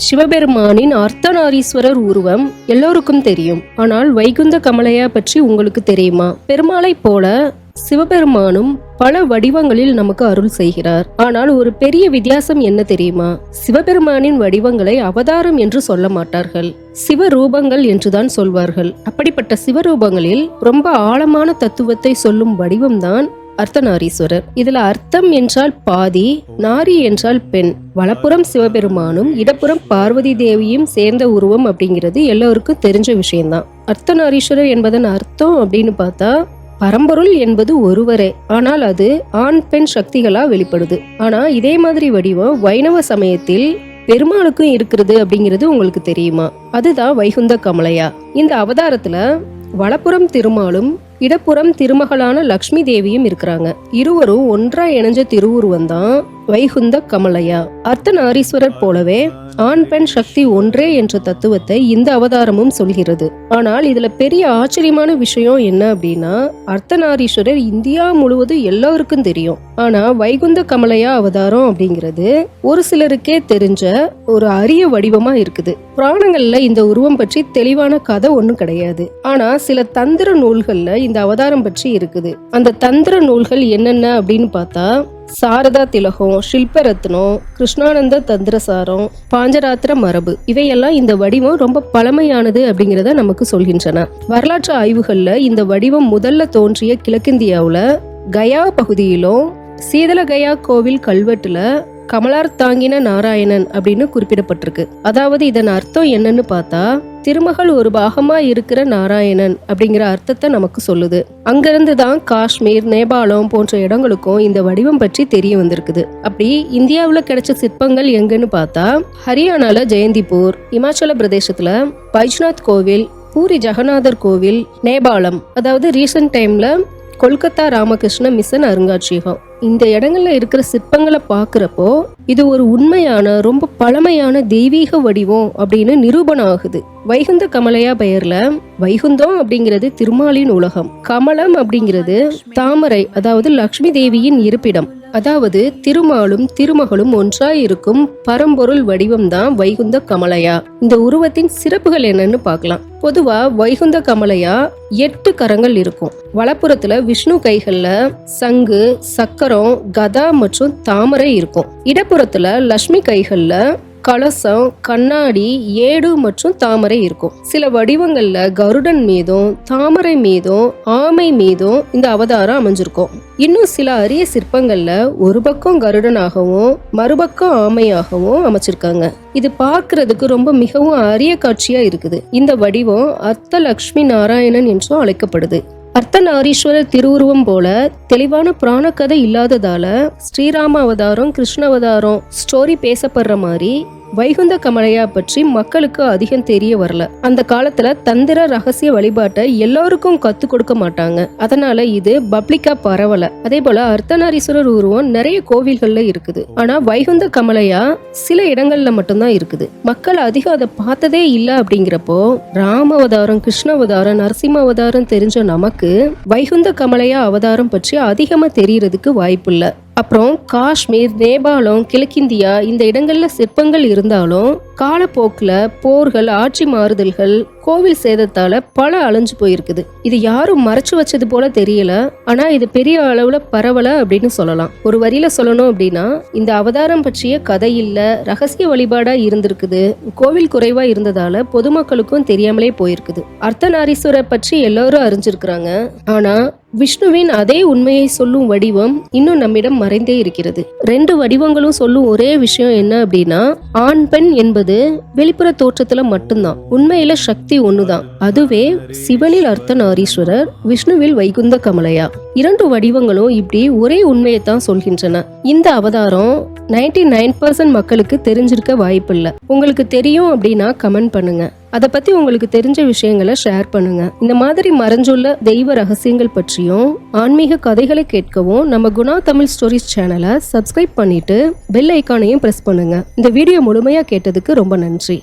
சிவபெருமானின் அர்த்தநாரீஸ்வரர் உருவம் எல்லோருக்கும் தெரியும். ஆனால் வைகுந்த கமலையா பற்றி உங்களுக்கு தெரியுமா? பெருமாளை போல சிவபெருமானும் பல வடிவங்களில் நமக்கு அருள் செய்கிறார். ஆனால் ஒரு பெரிய வித்தியாசம் என்ன தெரியுமா? சிவபெருமானின் வடிவங்களை அவதாரம் என்று சொல்ல மாட்டார்கள், சிவரூபங்கள் என்றுதான் சொல்வார்கள். அப்படிப்பட்ட சிவரூபங்களில் ரொம்ப ஆழமான தத்துவத்தை சொல்லும் வடிவம்தான் அர்த்தநாரீஸ்வரர். இதுல அர்த்தம் என்றால் பாதி, நாரி என்றால் பெண். வலப்புறம் சிவபெருமானும் இடப்புறம் பார்வதி தேவியும் சேர்ந்த உருவம் அப்படிங்கிறது எல்லோருக்கும் தெரிஞ்ச விஷயம்தான். அர்த்தநாரீஸ்வரர் என்பதன் அர்த்தம் அப்படின்னு பார்த்தா, பரம்பொருள் என்பது ஒருவரே, ஆனால் அது ஆண் பெண் சக்திகளா வெளிப்படுது. ஆனா இதே மாதிரி வடிவம் வைணவ சமயத்தில் பெருமாளுக்கும் இருக்கிறது அப்படிங்கிறது உங்களுக்கு தெரியுமா? அதுதான் வைகுந்த கமலையா. இந்த அவதாரத்துல வலப்புறம் திருமாலும் இடப்புறம் திருமகளான லக்ஷ்மி தேவியும் இருக்கிறாங்க. இருவரும் ஒன்றா இணைஞ்ச திருவுருவம் தான் வைகுந்த கமலையா. அர்த்தநாரீஸ்வரர் போலவே ஆண் பெண் சக்தி ஒன்றே என்ற தத்துவத்தை இந்த அவதாரமும் சொல்கிறது. ஆனால் இதுல பெரிய ஆச்சரியமான விஷயம் என்ன அப்படின்னா, அர்த்தநாரீஸ்வரர் இந்தியா முழுவதும் எல்லாருக்கும் தெரியும். ஆனா வைகுந்த கமலையா அவதாரம் அப்படிங்கிறது ஒரு சிலருக்கே தெரிஞ்ச ஒரு அரிய வடிவமா இருக்குது. புராணங்கள்ல இந்த உருவம் பற்றி தெளிவான கதை ஒண்ணும் கிடையாது. ஆனா சில தந்திர நூல்கள்ல இந்த அவதாரம் பற்றி இருக்குது. அந்த தந்திர நூல்கள் என்னென்ன அப்படின்னு பார்த்தா, சாரதா திலகம், ஷில்பரத்னம், கிருஷ்ணானந்த தந்திரசாரம், பாஞ்சராத்திர மரபு, இவையெல்லாம் இந்த வடிவம் ரொம்ப பழமையானது அப்படிங்கிறத நமக்கு சொல்கின்றன. வரலாற்று ஆய்வுகள்ல இந்த வடிவம் முதல்ல தோன்றிய கிழக்கிந்தியாவுல கயா பகுதியிலும் சீதல கயா கோவில் கல்வெட்டுல கமலார் தாங்கின நாராயணன் அப்படின்னு குறிப்பிடப்பட்டிருக்கு. அதாவது இதன் அர்த்தம் என்னன்னு பார்த்தா, திருமகள் ஒரு பாகமா இருக்கிற நாராயணன் அப்படிங்கிற அர்த்தத்தை நமக்கு சொல்லுது. அங்கிருந்து தான் காஷ்மீர், நேபாளம் போன்ற இடங்களுக்கும் இந்த வடிவம் பற்றி தெரிய வந்திருக்குது. அப்படி இந்தியாவுல கிடைச்ச சிற்பங்கள் எங்கன்னு பார்த்தா, ஹரியானால ஜெயந்திபூர், இமாச்சல பிரதேசத்துல பைஜ்நாத் கோவில், பூரி ஜெகநாதர் கோவில், நேபாளம், அதாவது ரீசன்ட் டைம்ல கொல்கத்தா ராமகிருஷ்ண மிஷன் அருங்காட்சியகம், இந்த இடங்கள்ல இருக்கிற சிற்பங்களை பாக்குறப்போ இது ஒரு உண்மையான ரொம்ப பழமையான தெய்வீக வடிவம் அப்படின்னு நிரூபணம் ஆகுது. வைகுந்த கமலையா பெயர்ல வைகுந்தம் அப்படிங்கிறது திருமாலின் உலகம், கமலம் அப்படிங்கிறது தாமரை, அதாவது லக்ஷ்மி தேவியின் இருப்பிடம். அதாவது திருமாலும் திருமகளும் ஒன்றாய் இருக்கும் பரம்பொருள் வடிவம் தான் வைகுந்த கமலையா. இந்த உருவத்தின் சிறப்புகள் என்னன்னு பார்க்கலாம். பொதுவா வைகுந்த கமலையா 8 கரங்கள் இருக்கும். வலப்புறத்துல விஷ்ணு கைகள்ல சங்கு, சக்கரம், கதா மற்றும் தாமரை இருக்கும். இடப்புறத்துல லட்சுமி கைகள்ல கலசம், கண்ணாடி, ஏடு மற்றும் தாமரை இருக்கும். சில வடிவங்கள்ல கருடன் மீதும் தாமரை மீதும் ஆமை மீதும் இந்த அவதாரம் அமைஞ்சிருக்கும். இன்னும் சில அரிய சிற்பங்கள்ல ஒரு பக்கம் கருடனாகவும் மறுபக்கம் ஆமையாகவும் அமைச்சிருக்காங்க. இது பார்க்கறதுக்கு ரொம்ப மிகவும் அரிய காட்சியா இருக்குது. இந்த வடிவம் அர்த்தலக்ஷ்மி நாராயணன் என்றும் அழைக்கப்படுது. அர்த்தநாரீஸ்வரர் திருவுருவம் போல தெளிவான புராண கதை இல்லாததால ஸ்ரீராம அவதாரம், கிருஷ்ண அவதாரம் ஸ்டோரி பேசப்படுற மாதிரி வைகுந்த கமலையா பற்றி மக்களுக்கு அதிகம் தெரிய வரல. அந்த காலத்துல தந்திர ரகசிய வழிபாட்டை எல்லாருக்கும் கத்து கொடுக்க மாட்டாங்க. அதனால இது பப்ளிக்கா பரவல. அதே போல அர்த்தநாரீஸ்வரர் உருவம் நிறைய கோவில்கள்ல இருக்குது. ஆனா வைகுந்த கமலையா சில இடங்கள்ல மட்டும்தான் இருக்குது. மக்கள் அதிகம் அதை பார்த்ததே இல்லை. அப்படிங்கிறப்போ ராம அவதாரம், கிருஷ்ண அவதாரம், நரசிம்ம அவதாரம் தெரிஞ்ச நமக்கு வைகுந்த கமலையா அவதாரம் பற்றி அதிகமா தெரியறதுக்கு வாய்ப்பு இல்லை. அப்புறம் காஷ்மீர், நேபாளம், கிழக்கிந்தியா இந்த இடங்கள்ல சிற்பங்கள் இருந்தாலும் காலப்போக்குல போர்கள், ஆட்சி மாறுதல்கள், கோவில் சேதத்தால பல அழிஞ்சு போயிருக்குது. இது யாரும் மறைச்சு வச்சது போல தெரியல. ஆனா இது பெரிய அளவுல பரவல அப்படின்னு சொல்லலாம். ஒரு வரியில சொல்லணும் அப்படின்னா, இந்த அவதாரம் பற்றிய கதை இல்ல, ரகசிய வழிபாடா இருந்திருக்குது. கோவில் குறைவா இருந்ததால பொதுமக்களுக்கும் தெரியாமலே போயிருக்குது. அர்த்தநாரீஸ்வரர் பற்றி எல்லாரும் அறிஞ்சிருக்கிறாங்க. ஆனா விஷ்ணுவின் அதே உண்மையை சொல்லும் வடிவம் இன்னும் நம்மிடம் மறைந்தே இருக்கிறது. 2 வடிவங்களும் சொல்லும் ஒரே விஷயம் என்ன அப்படின்னா, ஆண் பெண் என்பது வெளிப்புற தோற்றத்துல மட்டும்தான், உண்மையில சக்தி ஒண்ணுதான். அதுவே சிவனில் அர்த்தநாரீஸ்வரர், விஷ்ணுவில் வைகுந்த கமலையா. 2 வடிவங்களும் இப்படி ஒரே உண்மையை தான் சொல்கின்றன. இந்த அவதாரம் 99% மக்களுக்கு தெரிஞ்சிருக்க வாய்ப்பு இல்லை. உங்களுக்கு தெரியும் அப்படின்னா கமெண்ட் பண்ணுங்க. அதை பத்தி உங்களுக்கு தெரிஞ்ச விஷயங்களை ஷேர் பண்ணுங்க. இந்த மாதிரி மறைஞ்சுள்ள தெய்வ ரகசியங்கள் பற்றியும் ஆன்மீக கதைகளை கேட்கவும் நம்ம குணா தமிழ் ஸ்டோரிஸ் சேனலை சப்ஸ்கிரைப் பண்ணிட்டு பெல் ஐக்கானையும் பிரஸ் பண்ணுங்க. இந்த வீடியோ முழுமையா கேட்டதுக்கு ரொம்ப நன்றி.